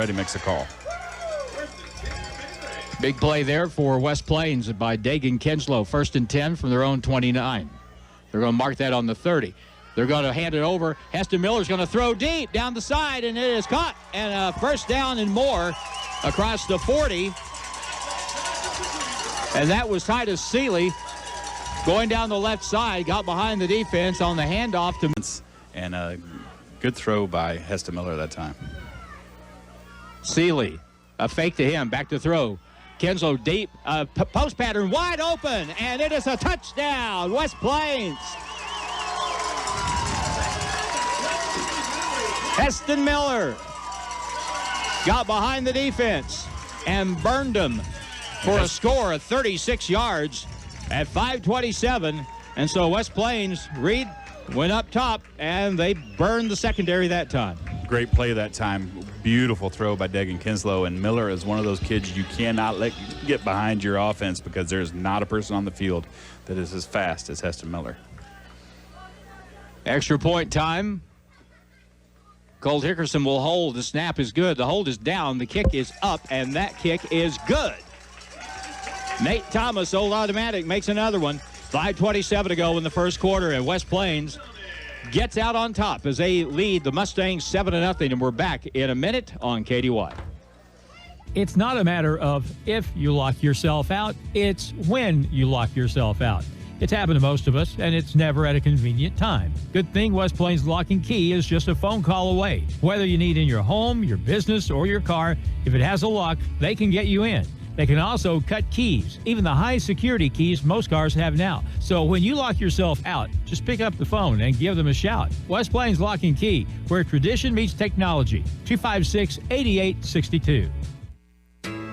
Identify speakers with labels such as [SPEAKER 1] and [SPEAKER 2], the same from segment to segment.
[SPEAKER 1] Ready makes a call.
[SPEAKER 2] Big play there for West Plains by Dagan Kinslow. 1st and 10 from their own 29. They're going to mark that on the 30. They're going to hand it over. Heston Miller's going to throw deep down the side, and it is caught. And a first down and more across the 40. And that was Titus Seeley going down the left side, got behind the defense on the handoff to...
[SPEAKER 1] And a good throw by Heston Miller that time.
[SPEAKER 2] Seeley, a fake to him, back to throw. Kinslow deep, post pattern wide open, and it is a touchdown, West Plains. Heston Miller got behind the defense and burned him for a score of 36 yards at 5:27. And so West Plains, Reed went up top, and they burned the secondary that time.
[SPEAKER 1] Great play that time. Beautiful throw by Dagan Kinslow. And Miller is one of those kids you cannot let get behind your offense because there's not a person on the field that is as fast as Heston Miller.
[SPEAKER 2] Extra point time. Colt Hickerson will hold. The snap is good. The hold is down. The kick is up, and that kick is good. Nate Thomas, old automatic, makes another one. 5:27 to go in the first quarter, and West Plains gets out on top as they lead the Mustangs 7-0, and we're back in a minute on KDY.
[SPEAKER 3] It's not a matter of if you lock yourself out, it's when you lock yourself out. It's happened to most of us, and it's never at a convenient time. Good thing West Plains Lock and Key is just a phone call away. Whether you need in your home, your business, or your car, if it has a lock, they can get you in. They can also cut keys, even the high-security keys most cars have now. So when you lock yourself out, just pick up the phone and give them a shout. West Plains Lock and Key, where tradition meets technology. 256-8862.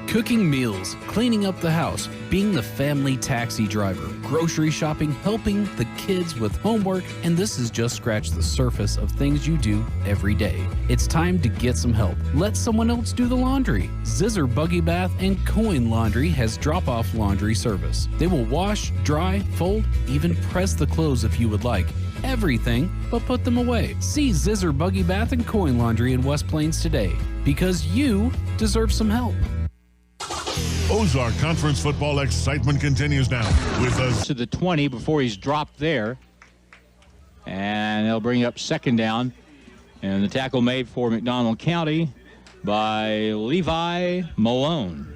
[SPEAKER 4] Cooking meals, cleaning up the house, being the family taxi driver, grocery shopping, helping the kids with homework, and this is just scratch the surface of things you do every day. It's time to get some help. Let someone else do the laundry. Zizzer Buggy Bath and Coin Laundry has drop-off laundry service. They will wash, dry, fold, even press the clothes if you would like. Everything but put them away. See Zizzer Buggy Bath and Coin Laundry in West Plains today, because you deserve some help.
[SPEAKER 5] Ozark Conference football excitement continues now with us
[SPEAKER 2] to the 20 before he's dropped there. And they'll bring up 2nd down. And the tackle made for McDonald County by Levi Malone.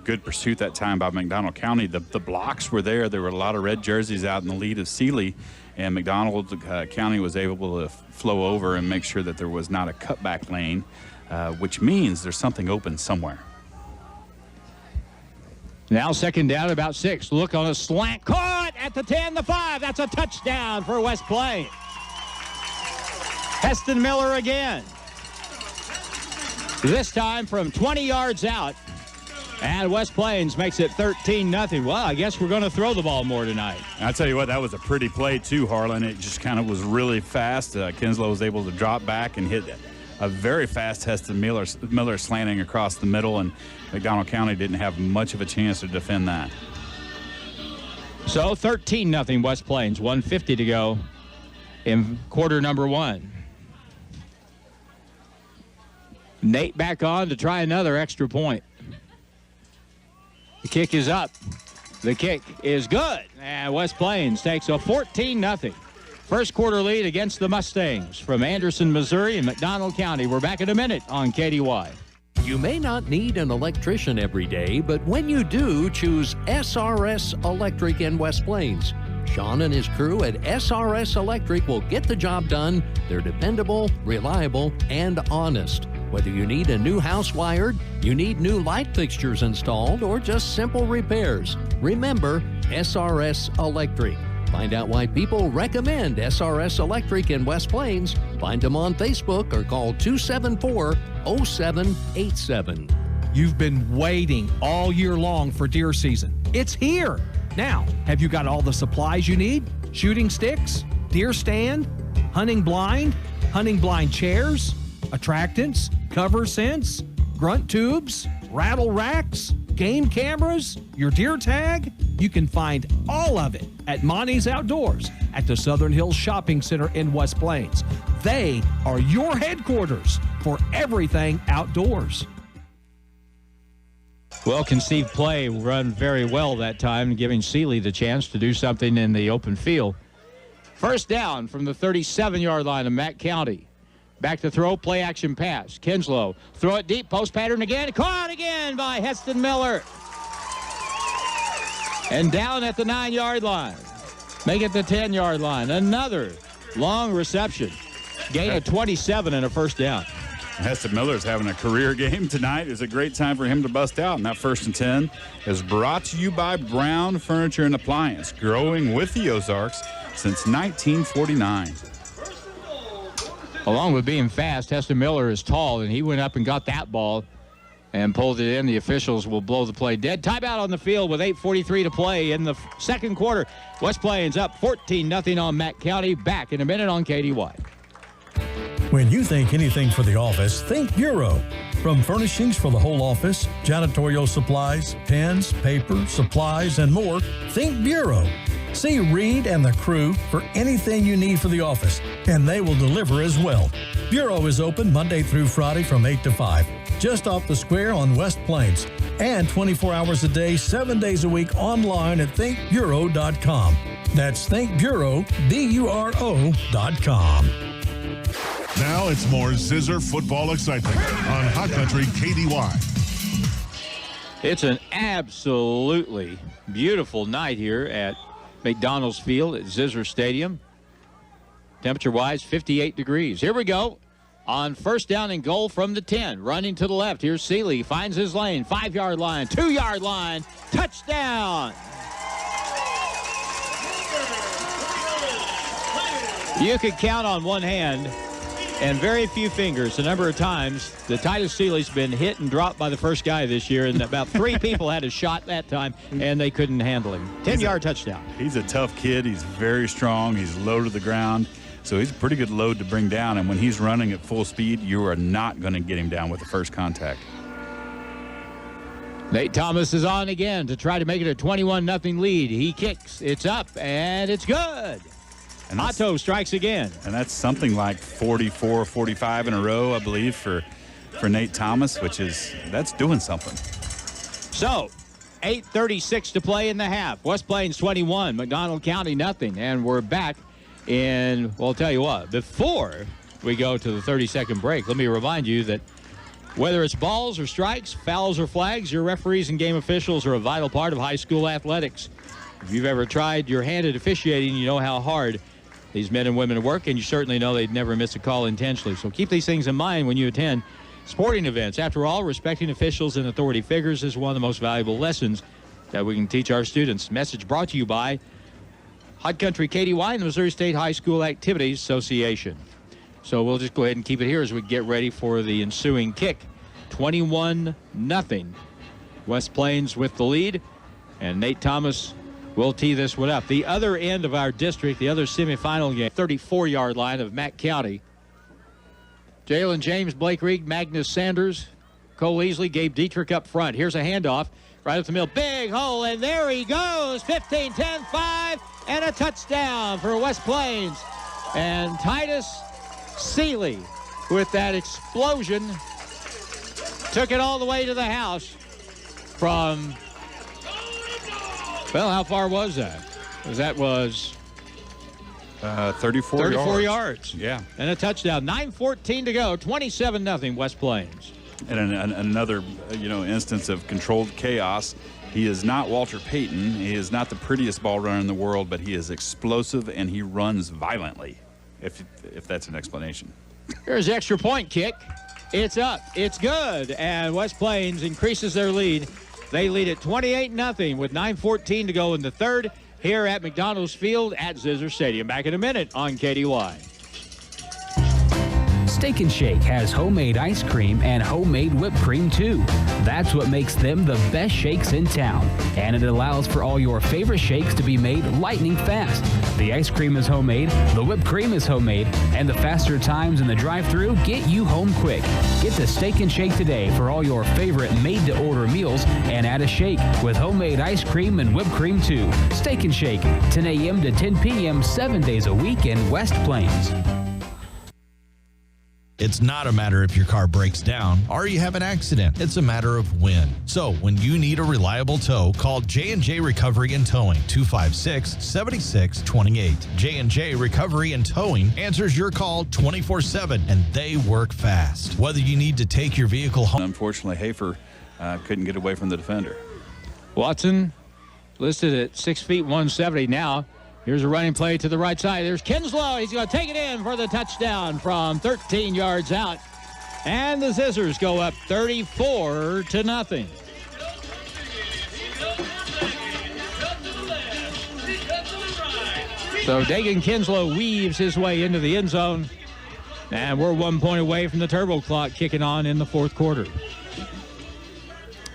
[SPEAKER 1] Good pursuit that time by McDonald County. The blocks were there. There were a lot of red jerseys out in the lead of Seeley. And McDonald County was able to flow over and make sure that there was not a cutback lane, which means there's something open somewhere.
[SPEAKER 2] Now 2nd down, about 6. Look on a slant. Caught at the 10, the 5. That's a touchdown for West Plains. Heston Miller again. This time from 20 yards out. And West Plains makes it 13-0. Well, I guess we're going to throw the ball more tonight.
[SPEAKER 1] I'll tell you what, that was a pretty play too, Harlan. It just kind of was really fast. Kinslow was able to drop back and hit a very fast Heston Miller slanting across the middle, and McDonald County didn't have much of a chance to defend that.
[SPEAKER 2] So 13-0 West Plains, 1:50 to go in quarter number 1. Nate back on to try another extra point. The kick is up. The kick is good, and West Plains takes a 14-0 first quarter lead against the Mustangs from Anderson, Missouri and McDonald County. We're back in a minute on KDY.
[SPEAKER 6] You may not need an electrician every day, but when you do, choose SRS Electric in West Plains. Sean and his crew at SRS Electric will get the job done. They're dependable, reliable, and honest. Whether you need a new house wired, you need new light fixtures installed, or just simple repairs, remember SRS Electric. Find out why people recommend SRS Electric in West Plains. Find them on Facebook or call 274-0787.
[SPEAKER 7] You've been waiting all year long for deer season. It's here. Now, have you got all the supplies you need? Shooting sticks, deer stand, hunting blind chairs, attractants, cover scents, grunt tubes, rattle racks, game cameras, your deer tag? You can find all of it at Monty's Outdoors at the Southern Hills Shopping Center in West Plains. They are your headquarters for everything outdoors.
[SPEAKER 2] Well-conceived play run very well that time, giving Seeley the chance to do something in the open field. First down from the 37-yard line of Mack County. Back to throw, play action pass. Kinslow, throw it deep, post pattern again. Caught again by Heston Miller. And down at the 9-yard line. Make it the 10-yard line. Another long reception. Gain of 27 and a first down.
[SPEAKER 1] Heston Miller's having a career game tonight. It's a great time for him to bust out. And that 1st and 10 is brought to you by Brown Furniture and Appliance, growing with the Ozarks since 1949.
[SPEAKER 2] Along with being fast, Heston Miller is tall, and he went up and got that ball and pulled it in. The officials will blow the play dead. Timeout on the field with 8:43 to play in the second quarter. West Plains up 14-0 on Mack County. Back in a minute on KDY.
[SPEAKER 8] When you think anything for the office, think Bureau. From furnishings for the whole office, janitorial supplies, pens, paper, supplies, and more, think Bureau. See Reed and the crew for anything you need for the office, and they will deliver as well. Bureau is open Monday through Friday from 8 to 5, just off the square on West Plains, and 24 hours a day, 7 days a week online at thinkbureau.com. That's thinkbureau.com.
[SPEAKER 5] Now it's more Zizzer football excitement on Hot Country KDY.
[SPEAKER 2] It's an absolutely beautiful night here at McDonald's Field at Zizzer Stadium. Temperature-wise, 58 degrees. Here we go. On first down and goal from the 10. Running to the left. Here's Seeley. Finds his lane. 5-yard line. 2-yard line. Touchdown. You could count on one hand and very few fingers the number of times that Titus Seeley's been hit and dropped by the first guy this year, and about 3 people had a shot that time, and they couldn't handle him. 10-yard touchdown.
[SPEAKER 1] He's a tough kid. He's very strong. He's low to the ground, so he's a pretty good load to bring down, and when he's running at full speed, you are not going to get him down with the first contact.
[SPEAKER 2] Nate Thomas is on again to try to make it a 21-0 lead. He kicks. It's up, and it's good. And Otto strikes again.
[SPEAKER 1] And that's something like 44, 45 in a row, I believe, for Nate Thomas, that's doing something.
[SPEAKER 2] So, 8:36 to play in the half. West Plains 21, McDonald County nothing. And we're back in, well, I'll tell you what, before we go to the 30-second break, let me remind you that whether it's balls or strikes, fouls or flags, your referees and game officials are a vital part of high school athletics. If you've ever tried your hand at officiating, you know how hard these men and women work, and you certainly know they'd never miss a call intentionally. So keep these things in mind when you attend sporting events. After all, respecting officials and authority figures is one of the most valuable lessons that we can teach our students. Message brought to you by Hot Country KDY and the Missouri State High School Activities Association. So we'll just go ahead and keep it here as we get ready for the ensuing kick. 21-0. West Plains with the lead, and Nate Thomas we'll tee this one up. The other end of our district, the other semifinal game, 34-yard line of Mack County. Jalen James, Blake Reed, Magnus Sanders, Cole Easley, Gabe Dietrich up front. Here's a handoff right up the middle. Big hole, and there he goes. 15, 10, 5, and a touchdown for West Plains. And Titus Seeley, with that explosion, took it all the way to the house from... Well, how far was that? That was
[SPEAKER 1] 34
[SPEAKER 2] yards.
[SPEAKER 1] Yeah.
[SPEAKER 2] And a touchdown. 9:14 to go. 27-0 West Plains.
[SPEAKER 1] And another, instance of controlled chaos. He is not Walter Payton. He is not the prettiest ball runner in the world, but he is explosive and he runs violently, if that's an explanation.
[SPEAKER 2] Here's the extra point kick. It's up. It's good. And West Plains increases their lead. They lead at 28-0 with 9:14 to go in the third here at McDonald's Field at Zizzer Stadium. Back in a minute on KDY.
[SPEAKER 9] Steak and Shake has homemade ice cream and homemade whipped cream too. That's what makes them the best shakes in town. And it allows for all your favorite shakes to be made lightning fast. The ice cream is homemade, the whipped cream is homemade, and the faster times in the drive-thru get you home quick. Get the Steak and Shake today for all your favorite made-to-order meals and add a shake with homemade ice cream and whipped cream too. Steak and Shake, 10 a.m. to 10 p.m. 7 days a week in West Plains.
[SPEAKER 10] It's not a matter if your car breaks down or you have an accident. It's a matter of when. So when you need a reliable tow, call J&J Recovery and Towing, 256-7628. J&J Recovery and Towing answers your call 24/7, and they work fast. Whether you need to take your vehicle home.
[SPEAKER 1] Unfortunately, Hafer couldn't get away from the defender.
[SPEAKER 2] Watson listed at 6 feet 170 now. Here's a running play to the right side. There's Kinslow. He's going to take it in for the touchdown from 13 yards out. And the Zizzers go up 34-0. So Dagan Kinslow weaves his way into the end zone. And we're 1 point away from the turbo clock kicking on in the fourth quarter.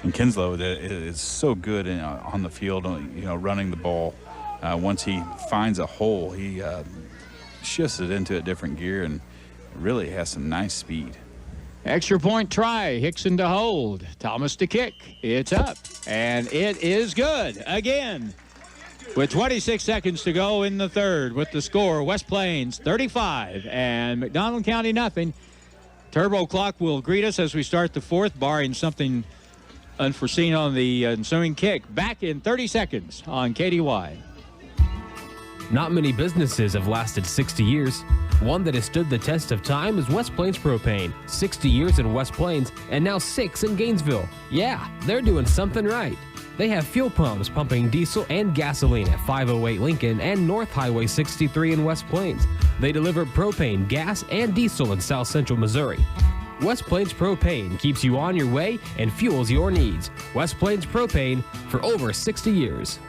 [SPEAKER 1] And Kinslow is so good on the field, running the ball. Once he finds a hole, he shifts it into a different gear and really has some nice speed.
[SPEAKER 2] Extra point try. Hickson to hold. Thomas to kick. It's up. And it is good again. With 26 seconds to go in the third, with the score, West Plains 35 and McDonald County nothing. Turbo clock will greet us as we start the fourth, barring something unforeseen on the ensuing kick. Back in 30 seconds on KDY.
[SPEAKER 11] Not many businesses have lasted 60 years. One that has stood the test of time is West Plains Propane. 60 years in West Plains and now 6 in Gainesville. Yeah, they're doing something right. They have fuel pumps pumping diesel and gasoline at 508 Lincoln and North Highway 63 in West Plains. They deliver propane, gas, and diesel in South Central Missouri. West Plains Propane keeps you on your way and fuels your needs. West Plains Propane for over 60 years.